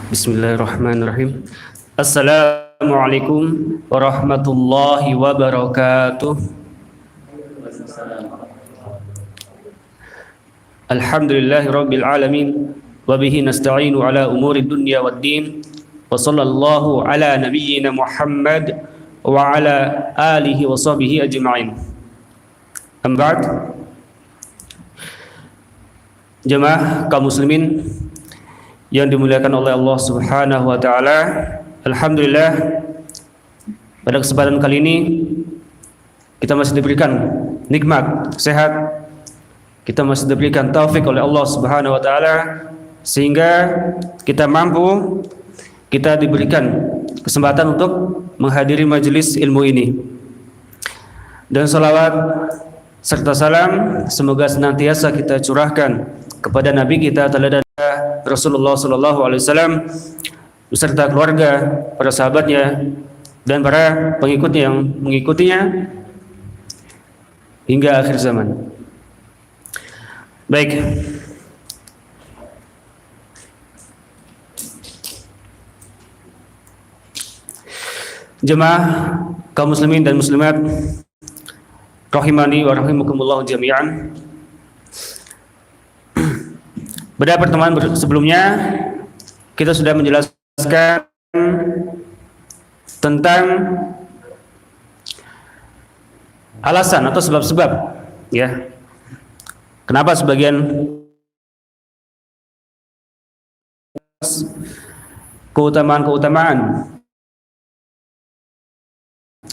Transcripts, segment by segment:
Bismillahirrahmanirrahim. Assalamualaikum warahmatullahi wabarakatuh. Alhamdulillahirabbil alamin wa bihi nasta'inu ala umuri dunya waddin wa sallallahu ala nabiyyina Muhammad wa ala alihi wa sahbihi ajma'in. Amma ba'd. Jemaah kaum muslimin yang dimuliakan oleh Allah Subhanahu wa taala, alhamdulillah pada kesempatan kali ini kita masih diberikan nikmat sehat, kita masih diberikan taufik oleh Allah Subhanahu wa taala sehingga kita diberikan kesempatan untuk menghadiri majelis ilmu ini. Dan salawat serta salam semoga senantiasa kita curahkan kepada Nabi kita teladan Rasulullah sallallahu alaihi wasallam beserta keluarga, para sahabatnya dan para pengikutnya yang mengikutinya hingga akhir zaman. Baik. Jemaah kaum muslimin dan muslimat rahimani wa rahimakumullah jami'an. Pada pertemuan sebelumnya kita sudah menjelaskan tentang alasan atau sebab-sebab ya kenapa sebagian keutamaan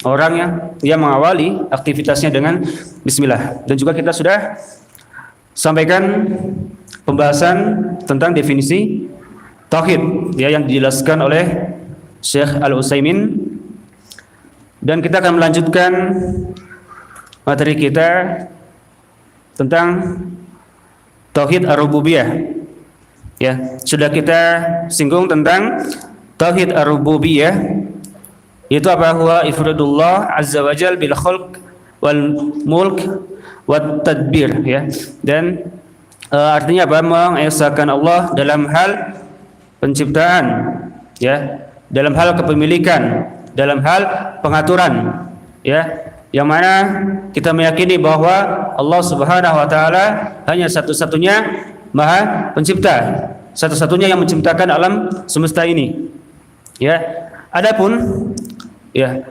orang yang mengawali aktivitasnya dengan bismillah. Dan juga kita sudah sampaikan pembahasan tentang definisi tauhid ya yang dijelaskan oleh Syekh Al-Utsaimin, dan kita akan melanjutkan materi kita tentang tauhid ar-rububiyah. Ya, sudah kita singgung tentang tauhid ar-rububiyah, yaitu apa? Huwa ifradullah azza wajal bil khalq wal mulk wat tadbir ya. Dan artinya apa? Mengesahkan Allah dalam hal penciptaan ya, dalam hal kepemilikan, dalam hal pengaturan ya, yang mana kita meyakini bahwa Allah Subhanahu wa taala hanya satu-satunya Maha Pencipta, satu-satunya yang menciptakan alam semesta ini ya. Adapun ya,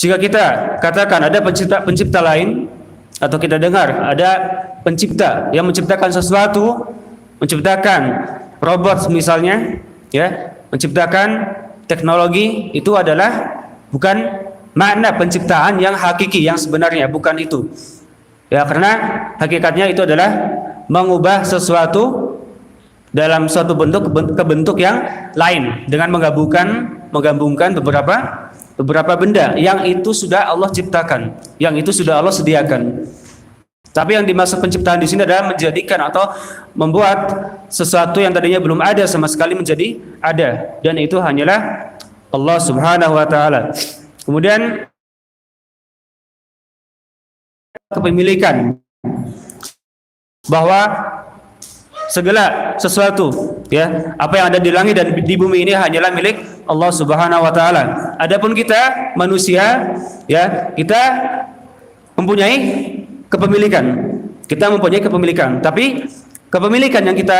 jika kita katakan ada pencipta lain, atau kita dengar ada pencipta yang menciptakan sesuatu, menciptakan robot misalnya ya, menciptakan teknologi, itu adalah bukan makna penciptaan yang hakiki, yang sebenarnya bukan itu ya, karena hakikatnya itu adalah mengubah sesuatu dalam suatu bentuk ke bentuk yang lain dengan menggabungkan beberapa benda yang itu sudah Allah ciptakan, yang itu sudah Allah sediakan. Tapi yang dimaksud penciptaan di sini adalah menjadikan atau membuat sesuatu yang tadinya belum ada sama sekali menjadi ada, dan itu hanyalah Allah Subhanahu wa taala. Kemudian kepemilikan, bahwa segala sesuatu ya, apa yang ada di langit dan di bumi ini hanyalah milik Allah Subhanahu wa taala. Adapun kita manusia ya, kita mempunyai kepemilikan. Kita mempunyai kepemilikan, tapi kepemilikan yang kita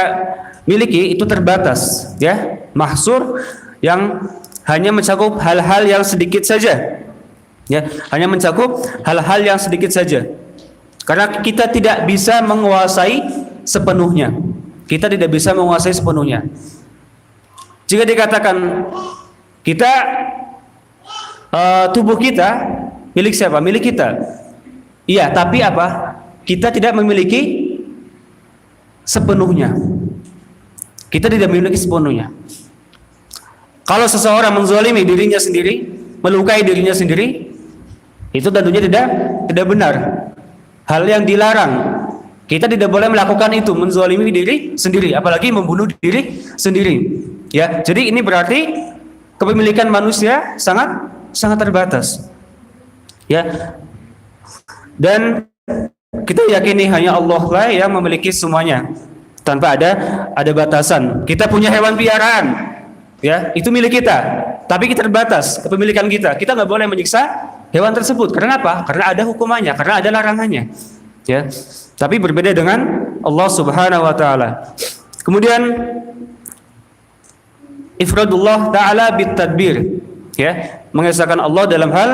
miliki itu terbatas ya, mahsur, yang hanya mencakup hal-hal yang sedikit saja. Ya, hanya mencakup hal-hal yang sedikit saja. Karena kita tidak bisa menguasai sepenuhnya. Kita tidak bisa menguasai sepenuhnya. Jika dikatakan kita tubuh kita milik siapa? Milik kita. Iya, tapi apa? Kita tidak memiliki sepenuhnya. Kita tidak memiliki sepenuhnya. Kalau seseorang menzalimi dirinya sendiri, melukai dirinya sendiri, itu tentunya tidak benar. Hal yang dilarang. Kita tidak boleh melakukan itu, menzalimi diri sendiri, apalagi membunuh diri sendiri. Ya, jadi ini berarti kepemilikan manusia sangat terbatas. Ya. Dan kita yakini hanya Allah lah yang memiliki semuanya tanpa ada batasan. Kita punya hewan piaraan, ya, itu milik kita, tapi kita terbatas kepemilikan kita. Kita nggak boleh menyiksa hewan tersebut. Karena apa? Karena ada hukumannya, karena ada larangannya. Ya. Tapi berbeda dengan Allah Subhanahu wa taala. Kemudian ifradullah taala bitadbir, ya, mengesahkan Allah dalam hal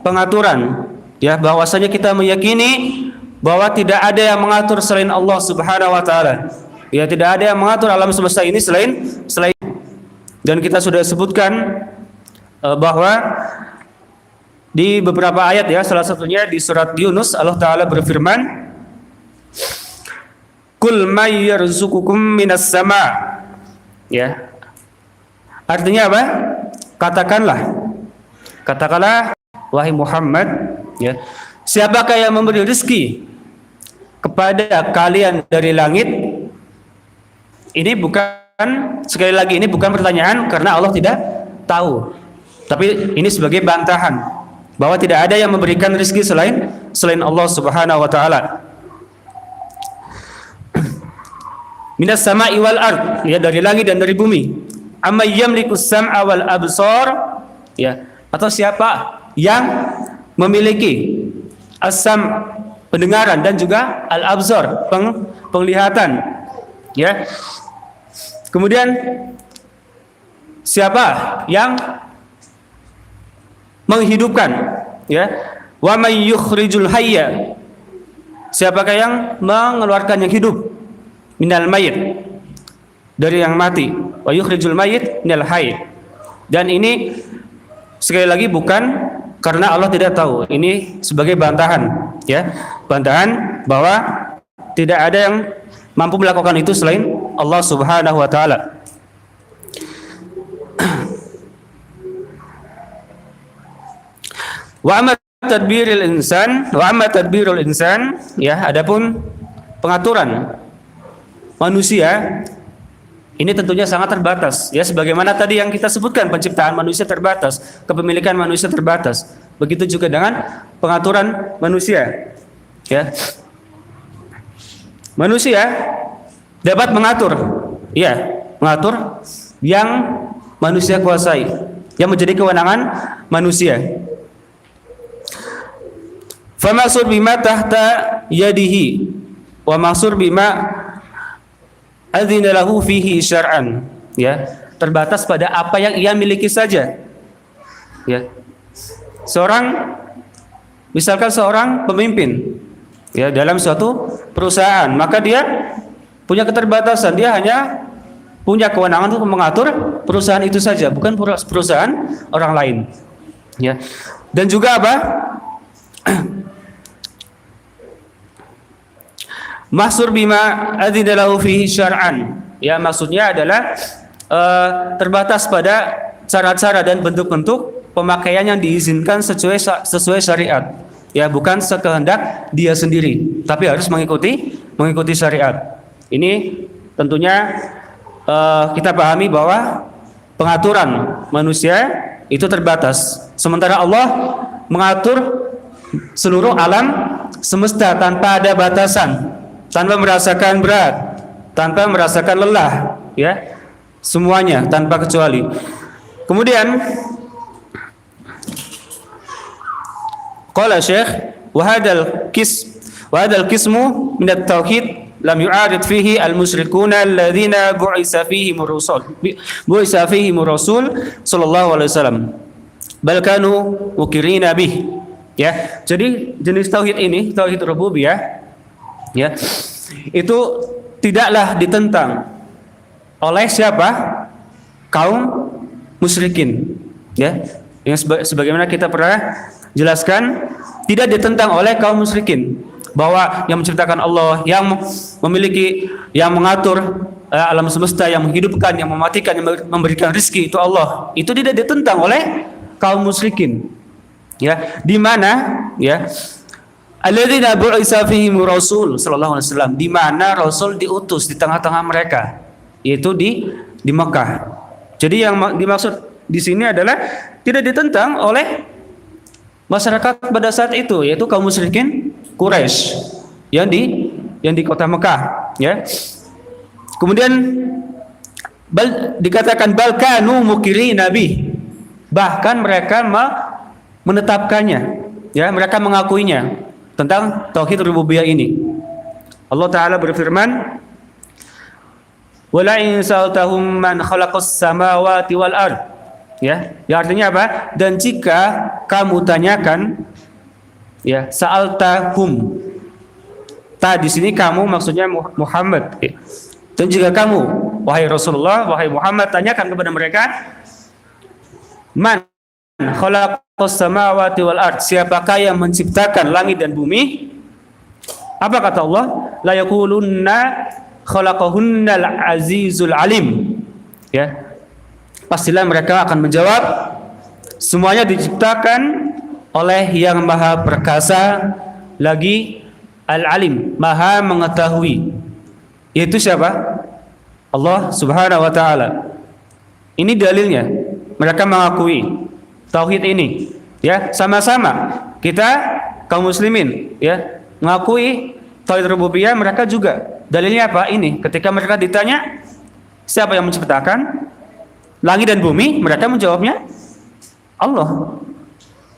pengaturan, ya, bahwasanya kita meyakini bahwa tidak ada yang mengatur selain Allah Subhanahu wa taala. Ya, tidak ada yang mengatur alam semesta ini selain. Dan kita sudah sebutkan bahwa di beberapa ayat, ya, salah satunya di surat Yunus Allah taala berfirman, Kul may yarzuqukum minas sama. Ya. Artinya apa? Katakanlah wahai Muhammad, ya, siapakah yang memberi rezeki kepada kalian dari langit? Ini bukan, sekali lagi, ini bukan pertanyaan karena Allah tidak tahu, tapi ini sebagai bantahan bahwa tidak ada yang memberikan rezeki selain Allah Subhanahu wa taala. Minas sama'i wal ard, ya, dari langit dan dari bumi. Amma yamlikus sam'a wal absar, ya, atau siapa yang memiliki as-sam', pendengaran, dan juga al-absar, penglihatan, ya. Kemudian siapa yang menghidupkan, ya, wa may yukhrijul hayya, siapakah yang mengeluarkan yang hidup, minal mayit, dari yang mati, wa yukhrijul mayit minal hayy. Dan ini sekali lagi bukan karena Allah tidak tahu, ini sebagai bantahan, ya, bantahan bahwa tidak ada yang mampu melakukan itu selain Allah Subhanahu wa taala. Wa amma tadbirul insan, ya, adapun pengaturan manusia ini tentunya sangat terbatas, ya, sebagaimana tadi yang kita sebutkan, penciptaan manusia terbatas, kepemilikan manusia terbatas. Begitu juga dengan pengaturan manusia, ya. Manusia dapat mengatur, ya, mengatur yang manusia kuasai, yang menjadi kewenangan manusia. Famasur bima tahta yadihi wa masur bima adzina lahu fihi syar'an, ya, terbatas pada apa yang ia miliki saja, ya. Misalkan seorang pemimpin, ya, dalam suatu perusahaan, maka dia punya keterbatasan, dia hanya punya kewenangan untuk mengatur perusahaan itu saja, bukan perusahaan orang lain, ya. Dan juga apa? Mahsur bima adzina lahu fihi syar'an, ya, maksudnya adalah terbatas pada cara-cara dan bentuk-bentuk pemakaian yang diizinkan sesuai syariat, ya, bukan sekehendak dia sendiri, tapi harus mengikuti syariat. Ini tentunya kita pahami bahwa pengaturan manusia itu terbatas, sementara Allah mengatur seluruh alam semesta tanpa ada batasan, tanpa merasakan berat, tanpa merasakan lelah, ya, semuanya tanpa kecuali. Kemudian qala Syekh wa hadal qismu min at-tauhid lam yu'arid fihi al-musyrikuna alladhina bu'isa fihim rasul sallallahu alaihi wasallam bal kanu mukirina bih, ya. Jadi jenis tauhid ini, tauhid rububiyah, ya, itu tidaklah ditentang oleh siapa? Kaum musyrikin, ya. Yang sebagaimana kita pernah jelaskan, tidak ditentang oleh kaum musyrikin bahwa yang menciptakan Allah, yang memiliki, yang mengatur alam semesta, yang menghidupkan, yang mematikan, yang memberikan rezeki itu Allah. Itu tidak ditentang oleh kaum musyrikin, ya. Di mana, ya, alladzina bu'isa fihim rasul sallallahu alaihi wasallam, di mana Rasul diutus di tengah-tengah mereka, yaitu di Mekah. Jadi yang dimaksud di sini adalah tidak ditentang oleh masyarakat pada saat itu, yaitu kaum musyrikin Quraisy yang di kota Mekah, ya. Kemudian dikatakan bal kanu mukiri nabi, bahkan mereka menetapkannya, ya, mereka mengakuinya tentang tauhid rububiyah ini. Allah Ta'ala berfirman, wala in sa'altahum man khalaqas samawati wal ard, ya, yang artinya apa? Dan jika kamu tanyakan, ya, sa'altahum, di sini kamu maksudnya Muhammad, ya. Dan jika kamu, wahai Rasulullah, wahai Muhammad, tanyakan kepada mereka, man khalaqas samawati wal ard, siapakah yang menciptakan langit dan bumi? Apa kata Allah? La yaqulunna khalaqahunnal azizul alim, ya. Pastilah mereka akan menjawab, semuanya diciptakan oleh yang maha perkasa lagi al-alim, maha mengetahui. Yaitu siapa? Allah Subhanahu wa taala. Ini dalilnya. Mereka mengakui tauhid ini, ya, sama-sama. Kita kaum muslimin, ya, mengakui tauhid rububiyah, mereka juga. Dalilnya apa? Ini, ketika mereka ditanya siapa yang menciptakan langit dan bumi, mereka menjawabnya Allah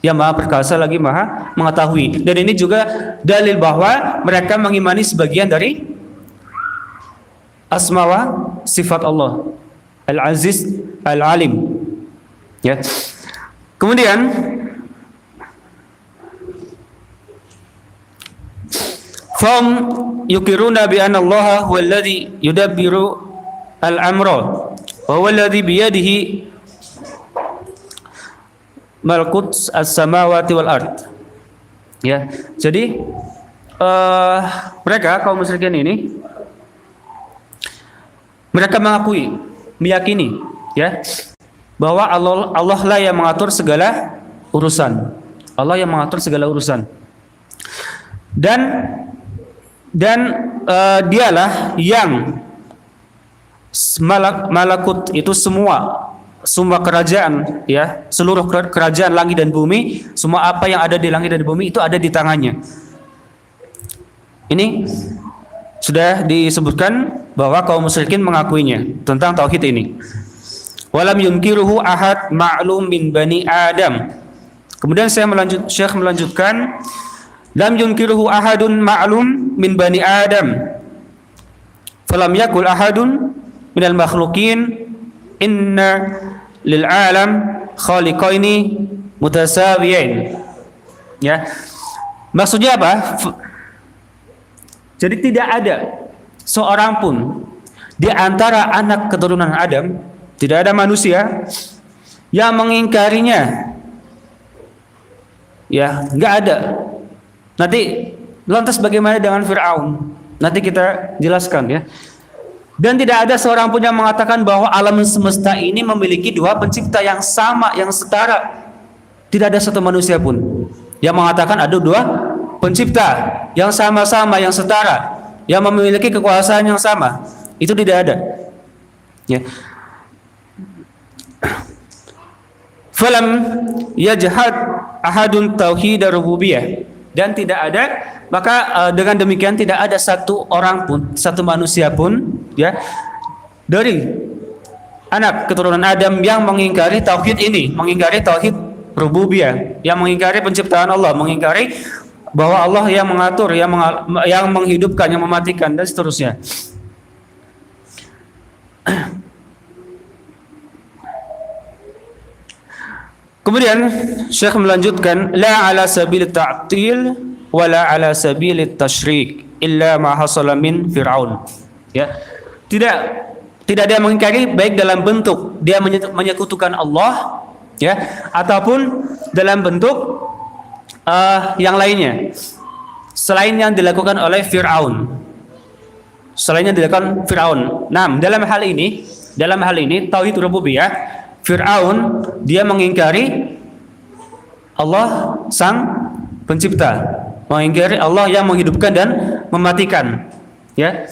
yang maha perkasa lagi maha mengetahui. Dan ini juga dalil bahwa mereka mengimani sebagian dari asma wa sifat Allah, Al-Aziz, Al-Alim, ya. Kemudian fam yukiruna bi anna Allah huwa alladhi yudabbiru al-amra wa huwa alladhi biyadihi malakut as-samawati wal ard, ya. Jadi mereka kaum musyrikin ini, mereka mengakui, meyakini, ya, bahwa Allah lah yang mengatur segala urusan. Allah yang mengatur segala urusan. Dan dialah yang malakut itu semua kerajaan, ya, seluruh kerajaan langit dan bumi, semua apa yang ada di langit dan bumi itu ada di tangannya. Ini sudah disebutkan bahwa kaum musyrikin mengakuinya tentang tauhid ini. Walam yunkiruhu ahad ma'lum min bani Adam. Kemudian Syekh melanjutkan, lam yunkiruhu ahadun ma'lum min bani Adam. Falam yakul ahadun minal makhluqin inna lil alam khaliqaini mutasawiyain. Ya. Maksudnya apa? Jadi tidak ada seorang pun di antara anak keturunan Adam, tidak ada manusia yang mengingkarinya. Ya, enggak ada. Nanti lantas bagaimana dengan Fir'aun? Nanti kita jelaskan, ya. Dan tidak ada seorang pun yang mengatakan bahwa alam semesta ini memiliki dua pencipta yang sama, yang setara. Tidak ada satu manusia pun yang mengatakan ada dua pencipta yang sama-sama, yang setara, yang memiliki kekuasaan yang sama. Itu tidak ada, ya. Falam yajhad ahadun tauhid rububiyah, dan tidak ada, maka dengan demikian tidak ada satu orang pun, satu manusia pun, ya, dari anak keturunan Adam yang mengingkari tauhid ini, mengingkari tauhid rububiyah, yang mengingkari penciptaan Allah, mengingkari bahwa Allah yang mengatur, yang menghidupkan, yang mematikan, dan seterusnya. Kemudian Syekh melanjutkan, la ala sabil ta'til wa la ala sabil tasyrik illa ma hasala min Fir'aun. Ya. Tidak ada yang mengingkari baik dalam bentuk dia menyekutukan Allah, ya, ataupun dalam bentuk yang lainnya selain yang dilakukan oleh Fir'aun. Selain yang dilakukan Fir'aun. Nah, dalam hal ini tauhid rububiyah, Fir'aun dia mengingkari Allah sang pencipta, mengingkari Allah yang menghidupkan dan mematikan, ya.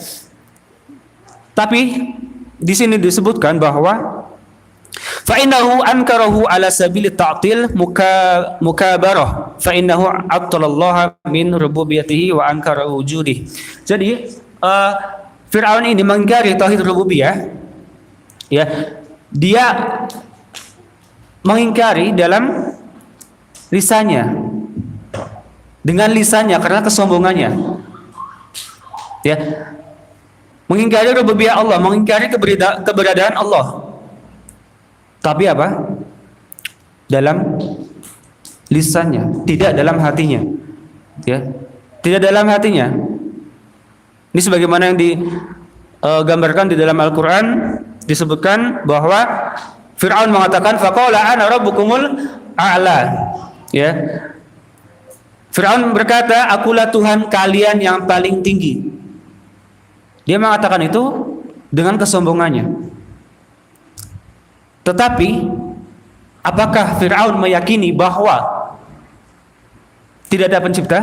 Tapi di sini disebutkan bahwa Fa innahu ankarahu ala sabili ta'til mukabarah fa innahu attallaha min rububiyyatihi wa ankara wujudih. Jadi Fir'aun ini mengingkari tauhid rububiyah, ya. Dia mengingkari dalam lisannya, dengan lisannya karena kesombongannya, ya. Mengingkari rububiyah Allah, mengingkari keberadaan Allah. Tapi apa? Dalam lisannya, tidak dalam hatinya, ya. Tidak dalam hatinya. Ini sebagaimana yang digambarkan di dalam Al-Quran, disebutkan bahwa Fir'aun mengatakan faqala ana rabbukumul a'la, ya. Fir'aun berkata, akulah Tuhan kalian yang paling tinggi. Dia mengatakan itu dengan kesombongannya. Tetapi apakah Fir'aun meyakini bahwa tidak ada pencipta?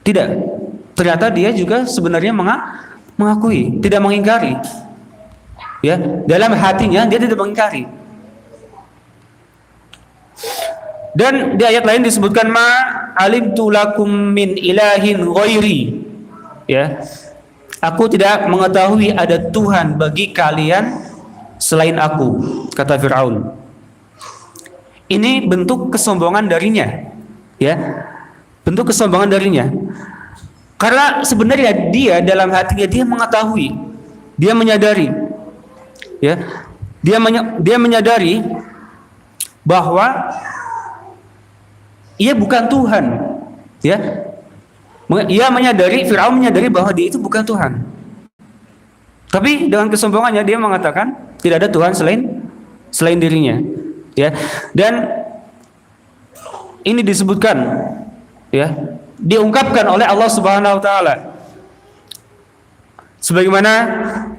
Tidak. Ternyata dia juga sebenarnya mengakui, tidak mengingkari. Ya, dalam hatinya dia tidak mengingkari. Dan di ayat lain disebutkan ma alimtu lakum min ilahin ghairi. Ya. Aku tidak mengetahui ada Tuhan bagi kalian selain aku, kata Fir'aun. Ini bentuk kesombongan darinya, ya. Bentuk kesombongan darinya. Karena sebenarnya dia dalam hatinya dia mengetahui, dia menyadari, ya, dia menyadari bahwa ia bukan Tuhan, ya. Ia menyadari, Fir'aun menyadari bahwa dia itu bukan Tuhan. Tapi dengan kesombongannya dia mengatakan tidak ada Tuhan selain dirinya, ya. Dan ini disebutkan, ya, diungkapkan oleh Allah Subhanahu wa taala. Sebagaimana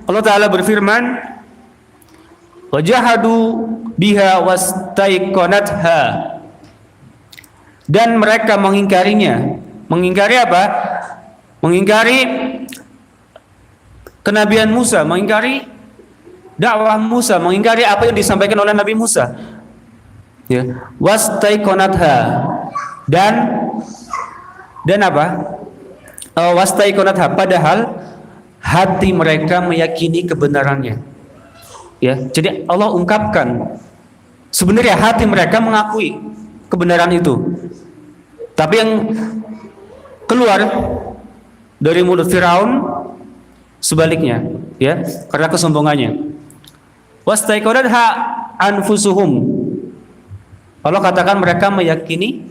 Allah taala berfirman, wajahadu biha wastaiqanatha, dan mereka mengingkarinya. Mengingkari apa? Mengingkari kenabian Musa, mengingkari dakwah Musa, mengingkari apa yang disampaikan oleh Nabi Musa, ya. Wastaiqanatha, dan apa? Wastaiqanatha, padahal hati mereka meyakini kebenarannya, ya. Jadi Allah ungkapkan sebenarnya hati mereka mengakui kebenaran itu, tapi yang keluar dari mulut Firaun sebaliknya, ya, karena kesombongannya. Wastaiqanatha anfusuhum, Allah katakan mereka meyakini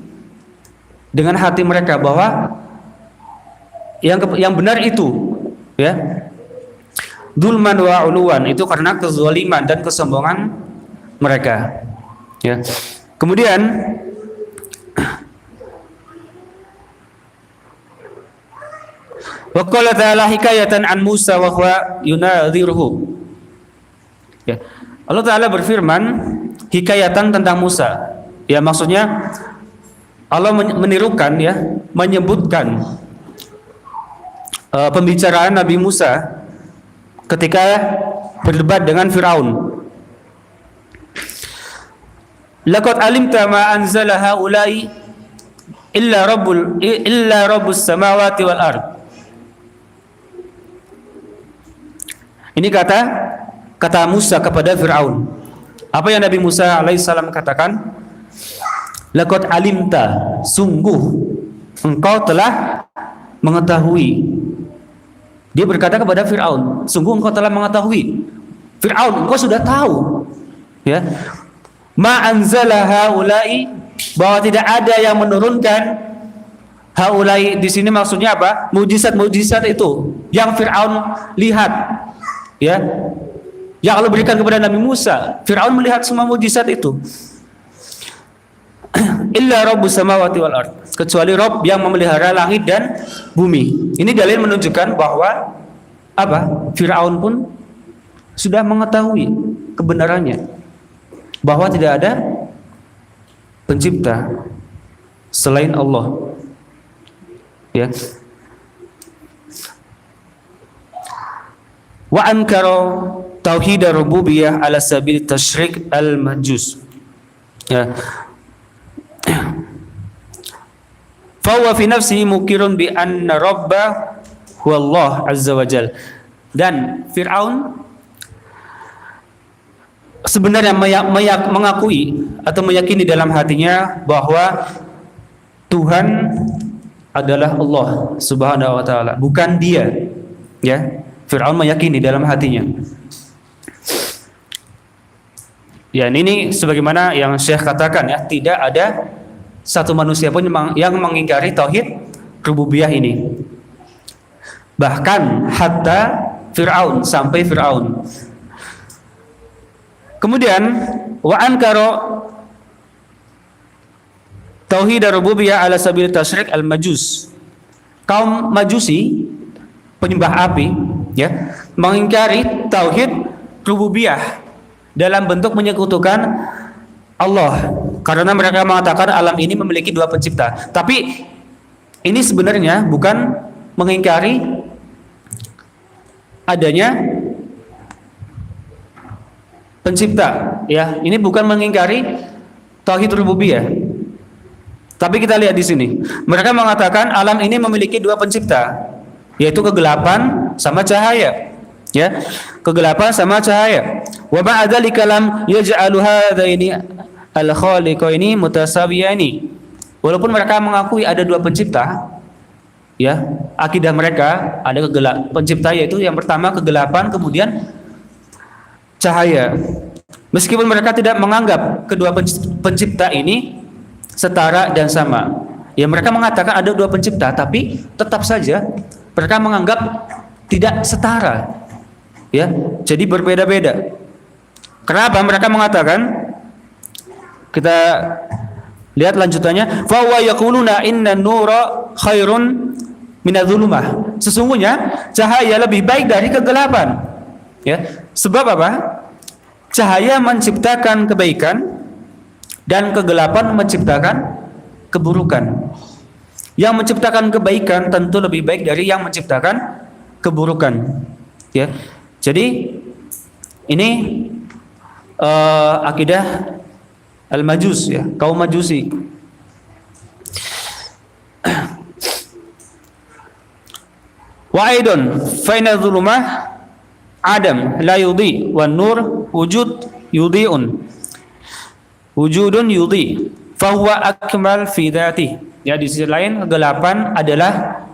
dengan hati mereka bahwa yang benar itu, ya. Dzulman wa uluwan, itu karena kezaliman dan kesombongan mereka, ya. Kemudian wa qala ta'ala hikayatan an Musa wa huwa yunadhiruhu, ya. Allah taala berfirman hikayatan tentang Musa, ya, maksudnya Allah menirukan, ya, menyebutkan pembicaraan Nabi Musa ketika berdebat dengan Firaun. Laqad alimta ma anzala haula'i illa rabbus samawati wal ard. Ini kata Musa kepada Firaun. Apa yang Nabi Musa alaihissalam katakan? Laqad alimta, sungguh engkau telah mengetahui. Dia berkata kepada Firaun, sungguh engkau telah mengetahui. Firaun, engkau sudah tahu, ya. Ma anzala haula'i, bahwa tidak ada yang menurunkan. Haula'i di sini maksudnya apa? Mujizat-mujizat itu yang Firaun lihat, ya. Yang Allah berikan kepada Nabi Musa. Firaun melihat semua mujizat itu. Illa rabbus samawati wal ard, kecuali Rabb yang memelihara langit dan bumi. Ini dalil menunjukkan bahwa apa? Firaun pun sudah mengetahui kebenarannya, bahwa tidak ada pencipta selain Allah, ya. Wa ankara tauhid ar-rububiyah ala sabil tasyrik al-majus. Ya. Fa huwa fi nafsihi mukirun bi anna rabba huwa Allah azza wa jal. Dan Fir'aun sebenarnya mengakui atau meyakini dalam hatinya bahwa Tuhan adalah Allah Subhanahu wa taala, bukan dia. Ya, Fir'aun meyakini dalam hatinya. Ya, ini sebagaimana yang Syekh katakan ya, tidak ada satu manusia pun yang mengingkari tauhid rububiyah ini. Bahkan hatta Fir'aun, sampai Fir'aun. Kemudian wa ankara tauhid rububiyah ala sabil tasyrik al-majus. Kaum Majusi, penyembah api, ya, mengingkari tauhid rububiyah dalam bentuk menyekutukan Allah, karena mereka mengatakan alam ini memiliki dua pencipta. Tapi ini sebenarnya bukan mengingkari adanya pencipta, ya. Ini bukan mengingkari tauhid rububiyah. Tapi kita lihat di sini, mereka mengatakan alam ini memiliki dua pencipta, yaitu kegelapan sama cahaya. Ya, kegelapan sama cahaya. Wa ba'da likalam yaj'alu hadaini al-khaliqaini mutasawiyani. Walaupun mereka mengakui ada dua pencipta, ya, akidah mereka ada pencipta, yaitu yang pertama kegelapan, kemudian cahaya. Meskipun mereka tidak menganggap kedua pencipta ini setara dan sama, ya, mereka mengatakan ada dua pencipta, tapi tetap saja mereka menganggap tidak setara, ya, jadi berbeda-beda. Kenapa mereka mengatakan? Kita lihat lanjutannya. Fa wa yaquluna inna nura khairun minadh-dhulumah. Sesungguhnya cahaya lebih baik dari kegelapan. Ya, sebab apa? Cahaya menciptakan kebaikan dan kegelapan menciptakan keburukan. Yang menciptakan kebaikan tentu lebih baik dari yang menciptakan keburukan. Ya, jadi ini akidah al-majus, ya, kaum Majusi. Wa aidon fa inna dhulumah adam la yudhi wan nur wujud yudhi'un wujudun yudhi fa huwa akmal fi dzatihi. Ya, di sisi lain kegelapan adalah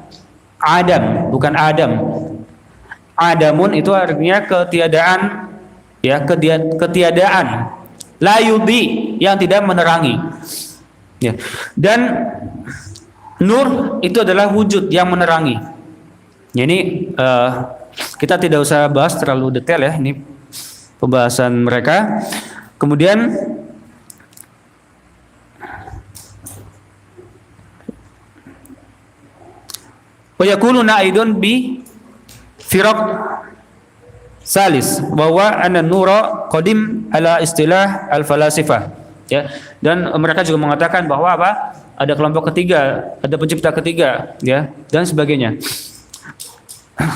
adam, bukan adam. Adamun itu artinya ketiadaan, ya, ketiadaan. La yudhi, yang tidak menerangi. Ya. Dan nur itu adalah wujud yang menerangi. Ya, ini kita tidak usah bahas terlalu detail, ya, ini pembahasan mereka. Kemudian wa yaquluna aidun bi firaq salis bahwa anna nura qadim ala istilah al-falasifah, ya, dan mereka juga mengatakan bahwa apa? Ada kelompok ketiga, ada pencipta ketiga, ya, dan sebagainya.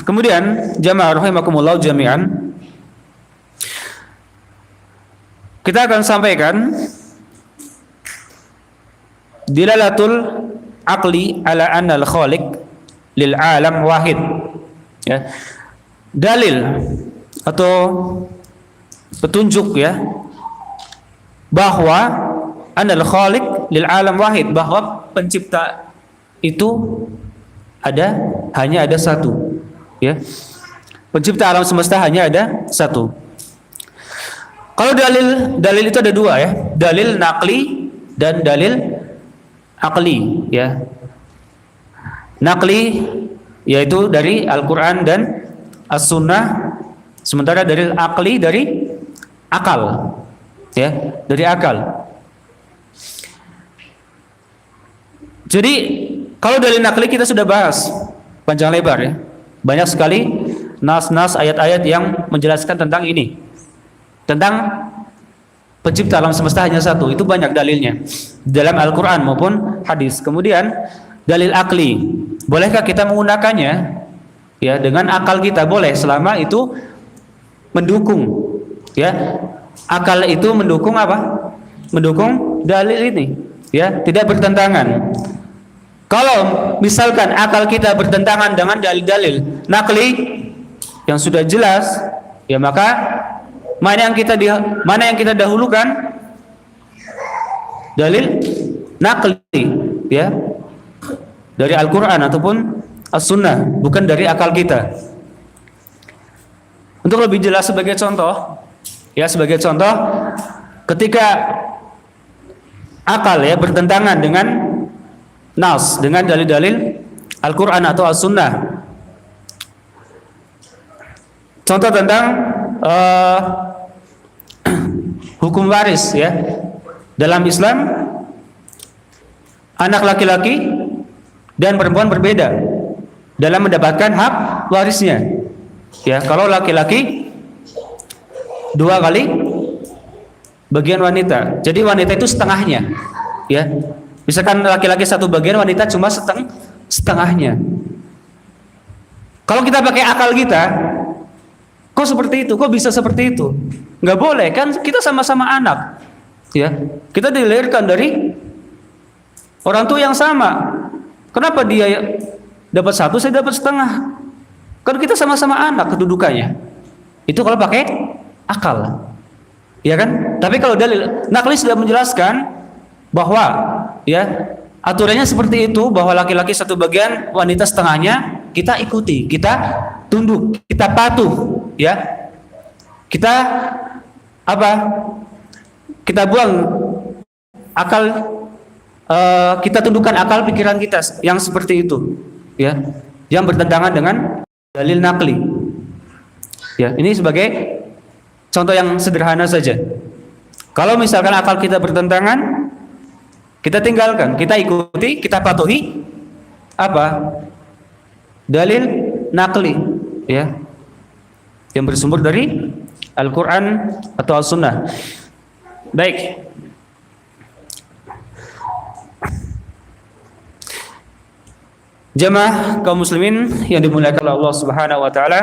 Kemudian jamaah rahimakumullah jami'an, kita akan sampaikan dilalatul aqli ala anna al-khaliq lil alam wahid, ya, dalil atau petunjuk, ya, bahwa anal khaliq lil alam wahid, bahwa pencipta itu hanya ada satu, ya, pencipta alam semesta hanya ada satu. Kalau dalil itu ada dua, ya, dalil naqli dan dalil aqli, ya. Naqli yaitu dari Al-Quran dan As-Sunnah, sementara dalil aqli dari akal, ya, dari akal. Jadi kalau dalil naqli kita sudah bahas panjang lebar, ya, banyak sekali nas-nas ayat-ayat yang menjelaskan tentang ini, tentang pencipta alam semesta hanya satu. Itu banyak dalilnya dalam Al-Quran maupun hadis. Kemudian dalil aqli, bolehkah kita menggunakannya? Ya, dengan akal kita boleh, selama itu mendukung, ya. Akal itu mendukung apa? Mendukung dalil ini, ya, tidak bertentangan. Kalau misalkan akal kita bertentangan dengan dalil-dalil nakli yang sudah jelas, ya maka mana yang kita dahulukan? Dalil nakli, ya, dari Al-Quran ataupun As-Sunnah, bukan dari akal kita. Untuk lebih jelas sebagai contoh, ketika akal, ya, bertentangan dengan nas, dengan dalil-dalil Al-Quran atau As-Sunnah. Contoh tentang hukum waris, ya. Dalam Islam, anak laki-laki dan perempuan berbeda dalam mendapatkan hak warisnya. Ya, kalau laki-laki 2 kali bagian wanita. Jadi wanita itu setengahnya, ya. Misalkan laki-laki 1 bagian, wanita cuma setengahnya. Kalau kita pakai akal kita, kok seperti itu? Kok bisa seperti itu? Nggak boleh, kan kita sama-sama anak, ya. Kita dilahirkan dari orang tua yang sama. Kenapa dia dapat 1, saya dapat setengah? Kan kita sama-sama anak kedudukannya. Itu kalau pakai akal, ya kan? Tapi kalau dalil nakli sudah menjelaskan bahwa, ya, aturannya seperti itu, bahwa laki-laki 1 bagian, wanita setengahnya, kita ikuti, kita tunduk, kita patuh, ya. Kita apa? Kita buang akal, kita tundukkan akal pikiran kita yang seperti itu, ya, yang bertentangan dengan dalil nakli. Ya, ini sebagai contoh yang sederhana saja. Kalau misalkan akal kita bertentangan, kita tinggalkan, kita ikuti, kita patuhi apa? Dalil nakli, ya, yang bersumber dari Al-Quran atau As-Sunnah. Baik. Jamaah kaum muslimin yang dimuliakan oleh Allah Subhanahu wa taala.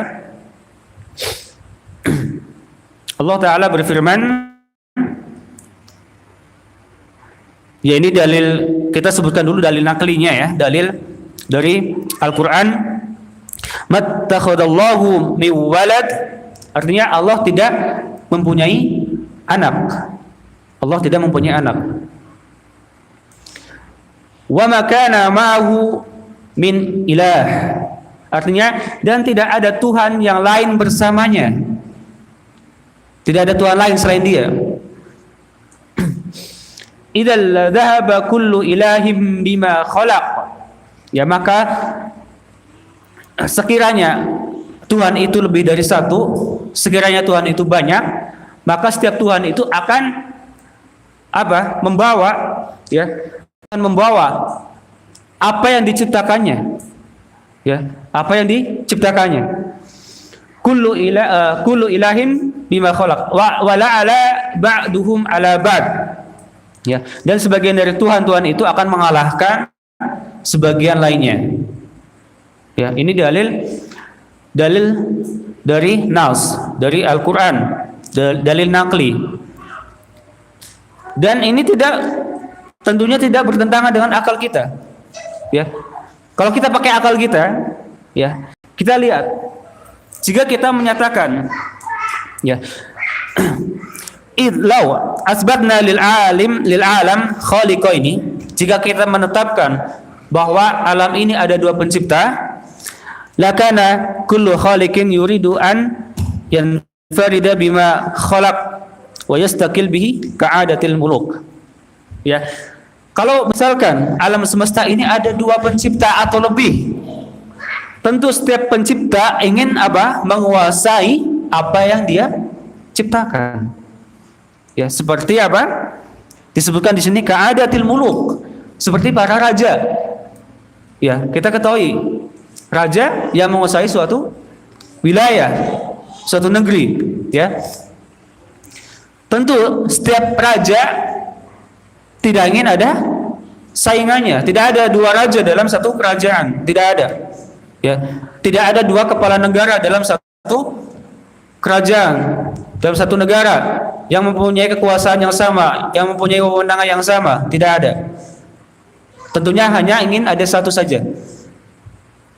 Allah taala berfirman, ya, ini dalil, kita sebutkan dulu dalil naklinya, ya, dalil dari Al-Qur'an. Mattakhadallahu min walad, artinya Allah tidak mempunyai anak. Allah tidak mempunyai anak. Wa ma kana ma'ahu min ilah, artinya dan tidak ada Tuhan yang lain bersamanya. Tidak ada Tuhan lain selain Dia. Idzal dhahaba kullu ilahim bima khalaq, ya, maka sekiranya Tuhan itu lebih dari satu, sekiranya Tuhan itu banyak, maka setiap Tuhan itu akan apa? Membawa, ya, akan membawa apa yang diciptakannya, ya, apa yang diciptakannya. Kullu ilahin bima khalaq wa la ala ba'duhum ala ba'd, ya, dan sebagian dari Tuhan itu akan mengalahkan sebagian lainnya. Ya, ini dalil dari nas, dari Al-Quran, dalil nakli. Dan ini tentunya tidak bertentangan dengan akal kita, ya. Kalau kita pakai akal kita, ya, kita lihat, jika kita menyatakan, ya, idlaw asbatna lil alam khaliqaini, jika kita menetapkan bahwa alam ini ada 2 pencipta, lakana kullu khaliqin yuridu an yanfarida bima khalaq wa yastaqil bihi ka'adatil muluk. Ya, kalau misalkan alam semesta ini ada 2 pencipta atau lebih, tentu setiap pencipta ingin apa? Menguasai apa yang dia ciptakan. Ya, seperti apa? Disebutkan di sini ka'adatil muluk, seperti para raja. Ya, kita ketahui raja yang menguasai suatu wilayah, suatu negeri, ya. Tentu setiap raja tidak ingin ada saingannya, tidak ada 2 raja dalam satu kerajaan, tidak ada. Ya, tidak ada 2 kepala negara dalam satu kerajaan, dalam satu negara yang mempunyai kekuasaan yang sama, yang mempunyai wewenang yang sama, tidak ada. Tentunya hanya ingin ada satu saja.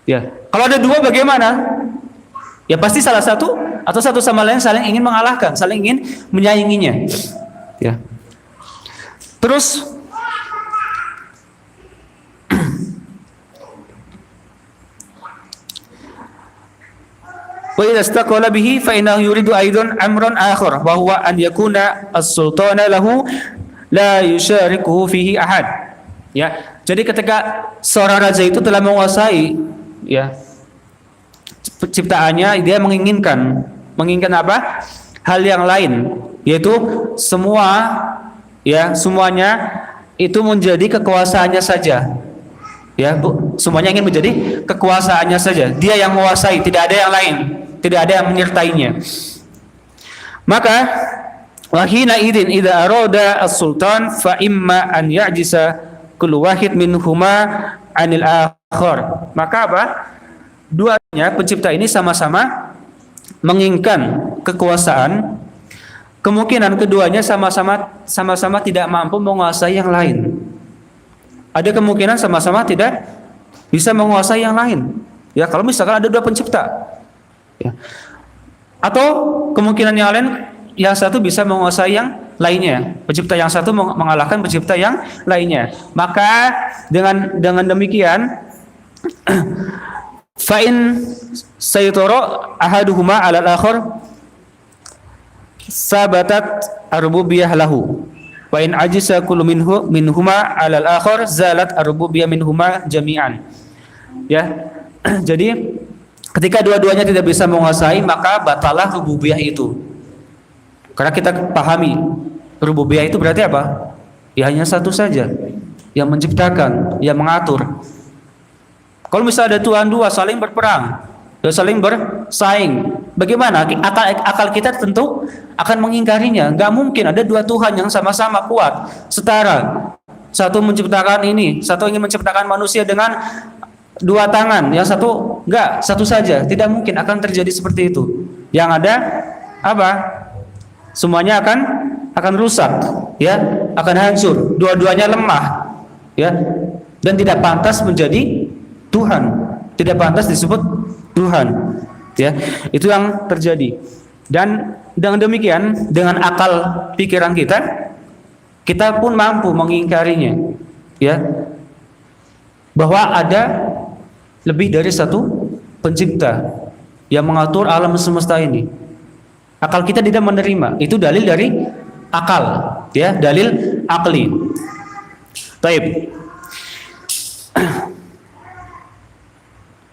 Ya, kalau ada dua bagaimana? Ya pasti salah satu atau satu sama lain saling ingin mengalahkan, saling ingin menyainginya. Ya. Terus wa idza istaqala bihi fa innahu yuridu aidan amran akhar wa huwa an yakuna as-sultana lahu la yusyarikuhu fihi ahad. Ya, jadi ketika seorang raja itu telah menguasai ya ciptaannya, dia menginginkan apa? Hal yang lain, yaitu semuanya itu menjadi kekuasaannya saja. Ya, semuanya ingin menjadi kekuasaannya saja. Dia yang menguasai, tidak ada yang lain, tidak ada yang menyertainya. Maka wahina idin idza arada as-sultan fa imma an ya'jisa kullu wahid minhuma 'anil akhar. Maka apa? Duanya pencipta ini sama-sama menginginkan kekuasaan. Kemungkinan keduanya sama-sama tidak mampu menguasai yang lain. Ada kemungkinan sama-sama tidak bisa menguasai yang lain. Ya, kalau misalkan ada dua pencipta. Ya. Atau kemungkinan yang lain, yang satu bisa menguasai yang lainnya. Pencipta yang satu mengalahkan pencipta yang lainnya. Maka dengan demikian fa'in saytara ahaduhuma 'ala al-akhar sabatat ar-rububiyyah lahu. Wa in ajisa kullu minhuma 'ala al-akhar zalat ar-rububiyyah minhuma jami'an. Ya. Jadi ketika dua-duanya tidak bisa menguasai, maka batalah rububiyah itu. Karena kita pahami rububiyah itu berarti apa? Ya hanya satu saja yang menciptakan, yang mengatur. Kalau misalnya ada Tuhan dua saling berperang, saling bersaing, bagaimana? Akal kita tentu akan mengingkarinya. Gak mungkin ada dua Tuhan yang sama-sama kuat, setara. Satu menciptakan ini, satu ingin menciptakan manusia dengan dua tangan, yang satu enggak, satu saja. Tidak mungkin akan terjadi seperti itu. Yang ada apa? Semuanya akan rusak, ya, akan hancur. Dua-duanya lemah, ya, dan tidak pantas menjadi Tuhan, tidak pantas disebut Tuhan, ya. Itu yang terjadi. Dan dengan demikian, dengan akal pikiran kita pun mampu mengingkarinya, ya, bahwa ada lebih dari satu pencipta yang mengatur alam semesta ini. Akal kita tidak menerima. Itu dalil dari akal, ya, dalil akli. Baik.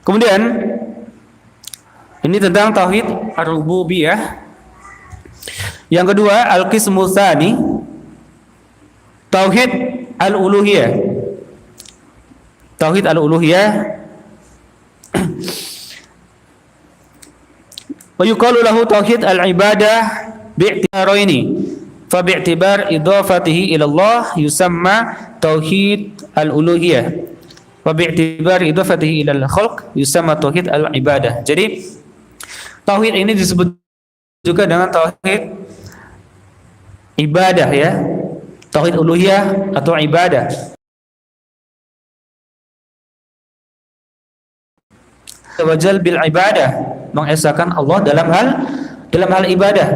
Kemudian ini tentang tauhid ar-rububiyah. Yang kedua, al-qismu tsani, tauhid al-uluhiyah. Tauhid al-uluhiyah wa yuqalu lahu tauhid al-ibadah bi'tibaraini. Fa bi'tibar idhafatihi ila Allah yusamma tauhid al-uluhiyah. Wa bi'tibar idhafatihi ila al-khalq yusamma tauhid al-ibadah. Jadi tauhid ini disebut juga dengan tauhid ibadah, ya. Tauhid uluhiyah atau ibadah. Tawajjal bil ibadah, mengesahkan Allah dalam hal ibadah,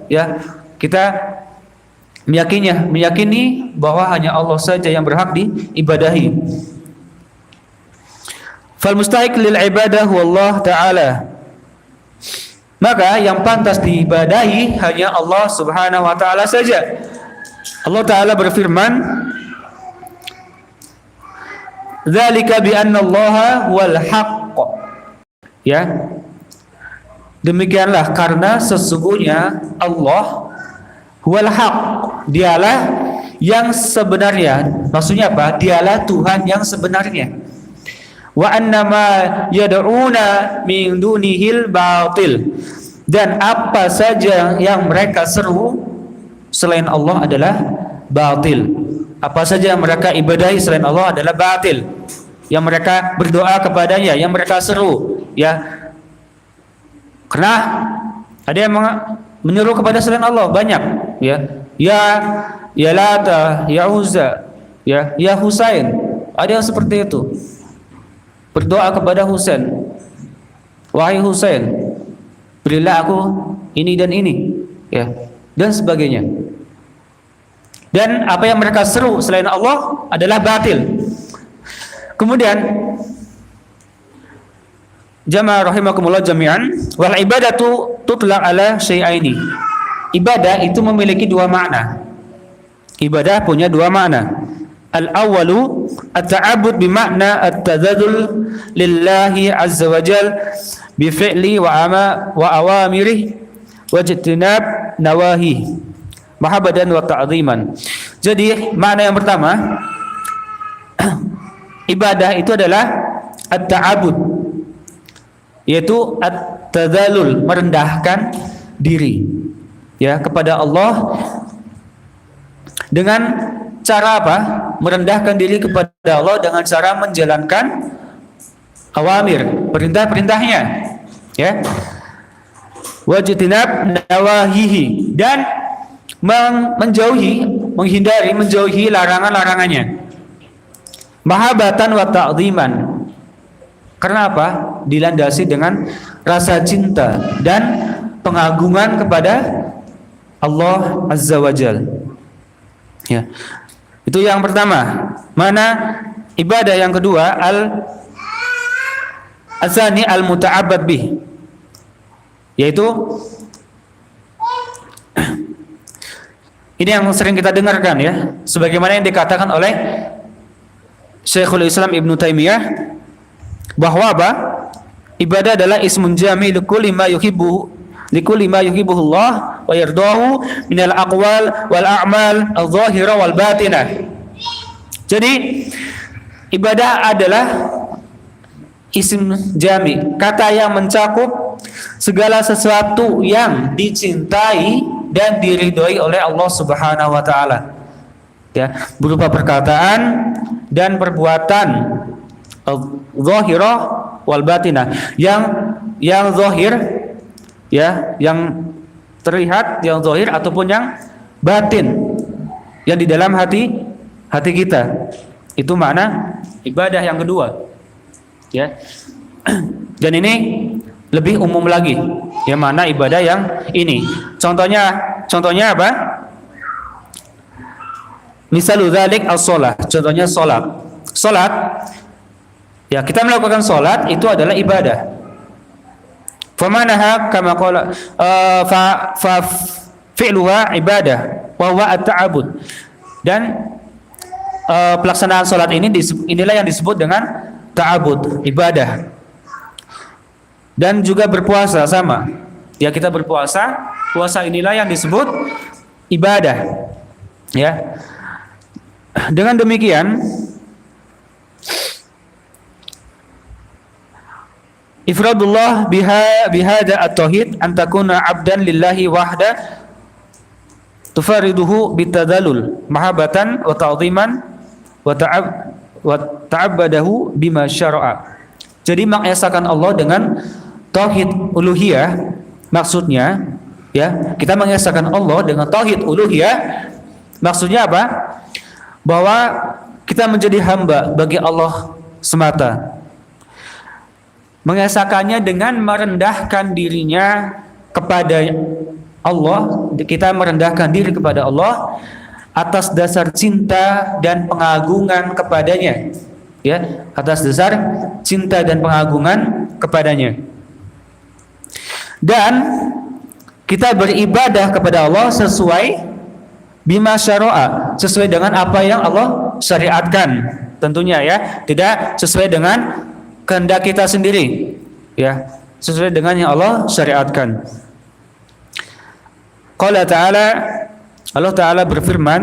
ya. Kita meyakini bahwa hanya Allah saja yang berhak diibadahi. Fal mustahiq lil ibadah huwallah ta'ala. Maka yang pantas diibadahi hanya Allah Subhanahu wa taala saja. Allah taala berfirman, "Dzalika bi anna Allaha huwal haqq." Ya. Demikianlah karena sesungguhnya Allah huwal haq, dialah yang sebenarnya. Maksudnya apa? Dialah Tuhan yang sebenarnya. Wa annama yad'una min dunihil batil, dan apa saja yang mereka seru selain Allah adalah batil. Apa saja yang mereka ibadahi selain Allah adalah batil. Yang mereka berdoa kepadanya, yang mereka seru, ya. Karena Ada yang menyuruh kepada selain Allah banyak, ya. Ya Lata, ya Uzza, ya Husain. Ada yang seperti itu. Berdoa kepada Husain. Wahai Husain, berilah aku ini dan ini, ya, dan sebagainya. Dan apa yang mereka seru selain Allah adalah batil. Kemudian jamaah rahimakumullah jami'an, wal ibadatu tutlaq ala syai'aini. Ibadah itu memiliki dua makna. Ibadah punya dua makna. Al-awwalu at-ta'abbud bi makna at-tadallul lillahi azza wa jal bi fi'li wa awamirihi wa ijtinab nawahi mahabbatan wa ta'ziman. Jadi makna yang pertama, ibadah itu adalah at-ta'abbud, yaitu at-tadallul, merendahkan diri, ya, kepada Allah. Dengan cara apa? Merendahkan diri kepada Allah dengan cara menjalankan awamir, perintah-perintahnya, ya. Wajtinab nawahihi, dan menjauhi larangan-larangannya. Mahabbatan wa ta'ziman. Karena apa? Dilandasi dengan rasa cinta dan pengagungan kepada Allah Azza wa Jal. Ya. Itu yang pertama. Mana ibadah yang kedua? Al-azani al-muta'abbad bih. Yaitu ini yang sering kita dengarkan, ya, sebagaimana yang dikatakan oleh Syekhul Islam Ibnu Taimiyah, bahwa apa? Ibadah adalah ismun jami' likulli ma yuhibbuhu Allah wa yardahu minal aqwal wal a'mal adh-dhahira wal batinah. Jadi ibadah adalah isim jami', kata yang mencakup segala sesuatu yang dicintai dan diridhoi oleh Allah Subhanahu wa taala, ya, berupa perkataan dan perbuatan zahirah wal batinah, yang zahir, ya, yang terlihat, yang zahir, ataupun yang batin, yang di dalam hati kita. Itu makna ibadah yang kedua, ya. Dan ini lebih umum lagi, ya, mana ibadah yang ini. Contohnya apa? Misalu dzalik as-shalah. Contohnya salat. Salat, ya, kita melakukan salat itu adalah ibadah. Famanaha kama qala fa fi'luha ibadah wa huwa at-ta'abbud. Dan pelaksanaan salat inilah yang disebut dengan ta'abbud, ibadah. Dan juga berpuasa sama. Ya, kita berpuasa, puasa inilah yang disebut ibadah. Ya. Dengan demikian, ifradullah bihada at-tauhid an takuna 'abdan lillahi wahda tufariduhu bitadallul mahabbatan wa ta'ziman wa ta'abbadahu bima syara'a. Jadi mengesahkan Allah dengan tauhid uluhiyah, maksudnya, ya, kita mengesahkan Allah dengan tauhid uluhiyah, maksudnya apa? Bahwa kita menjadi hamba bagi Allah semata. Mengesahkannya dengan merendahkan dirinya kepada Allah, kita merendahkan diri kepada Allah atas dasar cinta dan pengagungan kepadanya, ya, atas dasar cinta dan pengagungan kepadanya. Dan kita beribadah kepada Allah sesuai bima syara'a, sesuai dengan apa yang Allah syariatkan, tentunya, ya, tidak sesuai dengan kehendak kita sendiri, ya, sesuai dengan yang Allah syariatkan. Qala ta'ala, Allah Ta'ala berfirman,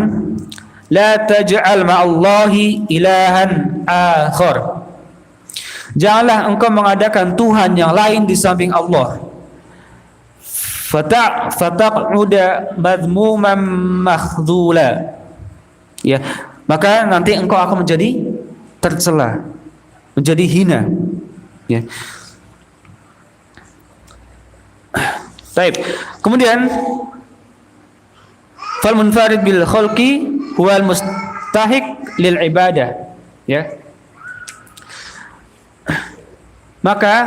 la taj'al ma'allahi ilahan akhar. Janganlah engkau mengadakan Tuhan yang lain di samping Allah. Fataq'uda madhmuman makhdhula. Ya, maka nanti engkau akan menjadi tercela, menjadi hina, ya. Baik. Kemudian fal munfarid bil khalqi huwal mustahiq lil ibadah, ya. Maka